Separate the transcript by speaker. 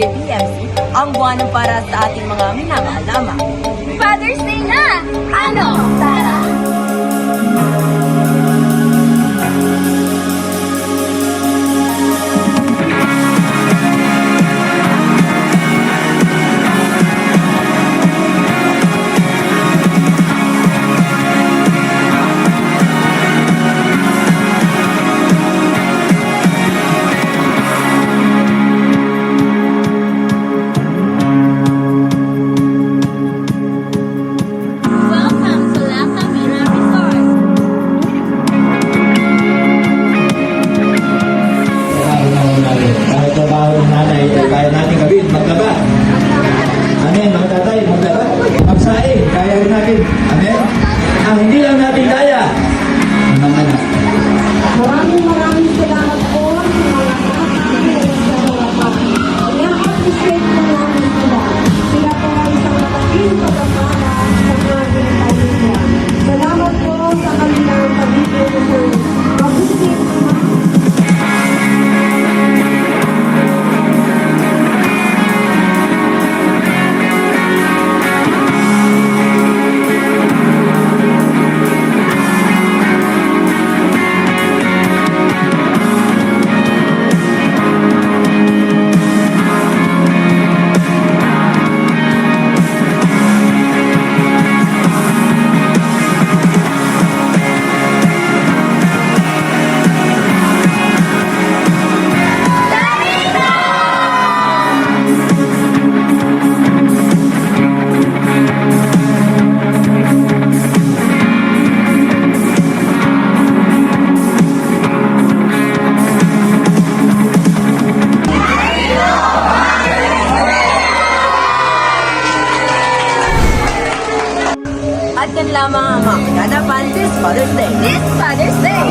Speaker 1: PBBMC ang buwan para sa ating mga minamahal na ama.
Speaker 2: Father's Day na! Ano? Tara! Welcome to La Camina Resort.
Speaker 3: Kahit trabaho ng nanay, kaya natin gawin, maglaba. Amen, mga tatay, maglaba. Magsaing, kaya rin natin. Amen. Ang hindi lang natin kaya, ang mga anak.
Speaker 4: Maraming salamat po sa mga nakakakilala sa mga pa. I-appreciate po namin sila. Sila po ay isang malaking pagkakala sa mga ginagawa. Salamat po sa kanilang pagiging sa mabuti.
Speaker 1: At yan lamang ang mga kaganapan this Father's Day.
Speaker 2: This Father's Day!